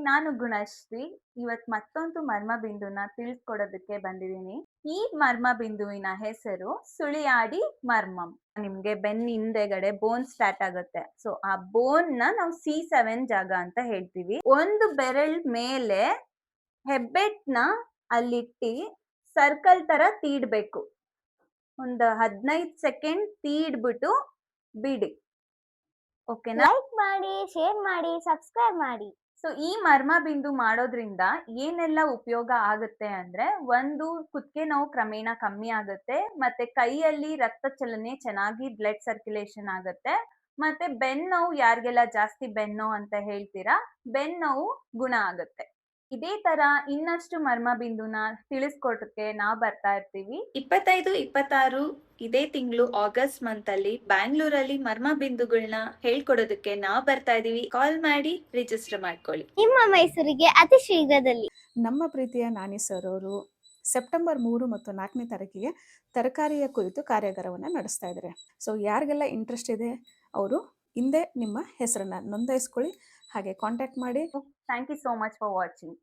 ನಾನು ಗುಣಶ್ರೀ. ಇವತ್ ಮತ್ತೊಂದು ಮರ್ಮಬಿಂದುನ ತಿಳ್ಸ್ಕೊಡೋದಕ್ಕೆ ಬಂದಿದ್ದೀನಿ. ಈ ಮರ್ಮಬಿಂದುವಿನ ಹೆಸರು ಸುಳಿಯಾಡಿ ಮರ್ಮಂ. ನಿಮ್ಗೆ ಬೆನ್ನ ಹಿಂದೆಗಡೆ ಬೋನ್ ಸ್ಟಾರ್ಟ್ ಆಗುತ್ತೆ. ಸೊ ಆ ಬೋನ್ ನಾವು C7 ಜಾಗ ಅಂತ ಹೇಳ್ತೀವಿ. ಒಂದು ಬೆರಳ್ ಮೇಲೆ ಹೆಬ್ಬೆಟ್ನ ಅಲ್ಲಿಟ್ಟಿ ಸರ್ಕಲ್ ತರ ತೀಡ್ಬೇಕು. ಒಂದು 15 ಸೆಕೆಂಡ್ ತೀಡ್ಬಿಟ್ಟು ಬಿಡಿ. ಓಕೆನಾ? ಲೈಕ್ ಮಾಡಿ, ಶೇರ್ ಮಾಡಿ, ಸಬ್ಸ್ಕ್ರೈಬ್ ಮಾಡಿ. ಸೊ ಈ ಮರ್ಮಬಿಂದು ಮಾಡೋದ್ರಿಂದ ಏನೆಲ್ಲ ಉಪಯೋಗ ಆಗುತ್ತೆ ಅಂದ್ರೆ, ಒಂದು ಕುತ್ತಿಗೆ ನೋವು ಕ್ರಮೇಣ ಕಮ್ಮಿ ಆಗುತ್ತೆ, ಮತ್ತೆ ಕೈಯಲ್ಲಿ ರಕ್ತ ಚಲನೆ ಚೆನ್ನಾಗಿ ಬ್ಲಡ್ ಸರ್ಕ್ಯುಲೇಷನ್ ಆಗುತ್ತೆ, ಮತ್ತೆ ಬೆನ್ನೋವು ಯಾರಿಗೆಲ್ಲ ಜಾಸ್ತಿ ಬೆನ್ನೋವು ಅಂತ ಹೇಳ್ತೀರಾ, ಬೆನ್ನೋವು ಗುಣ ಆಗುತ್ತೆ. ಇದೇ ತರ ಇನ್ನಷ್ಟು ಮರ್ಮಬಿಂದುನ ತಿಳಿಸ್ಕೊಡಕ್ಕೆ ನಾವು ಬರ್ತಾ ಇರ್ತೀವಿ. 25, 26 ಇದೇ ತಿಂಗಳು ಆಗಸ್ಟ್ ಮಂತ್ ಅಲ್ಲಿ ಬ್ಯಾಂಗ್ಳೂರಲ್ಲಿ ಮರ್ಮಬಿಂದುಗಳನ್ನ ಹೇಳ್ಕೊಡೋದಕ್ಕೆ ನಾವು ಬರ್ತಾ ಇದೀವಿ. ಕಾಲ್ ಮಾಡಿ ರಿಜಿಸ್ಟರ್ ಮಾಡ್ಕೊಳ್ಳಿ. ನಿಮ್ಮ ಮೈಸೂರಿಗೆ ಅತಿ ಶೀಘ್ರದಲ್ಲಿ. ನಮ್ಮ ಪ್ರೀತಿಯ ನಾನಿ ಸರ್ ಅವರು ಸೆಪ್ಟೆಂಬರ್ 3 ಮತ್ತು 4ನೇ ತಾರೀಕಿಗೆ ತರಕಾರಿಯ ಕುರಿತು ಕಾರ್ಯಾಗಾರವನ್ನು ನಡೆಸ್ತಾ ಇದ್ದಾರೆ. ಸೊ ಯಾರಿಗೆಲ್ಲ ಇಂಟ್ರೆಸ್ಟ್ ಇದೆ ಅವರು ಹಿಂದೆ ನಿಮ್ಮ ಹೆಸರನ್ನ ನೋಂದಾಯಿಸ್ಕೊಳ್ಳಿ, ಹಾಗೆ ಕಾಂಟ್ಯಾಕ್ಟ್ ಮಾಡಿ. Thank you so much for watching.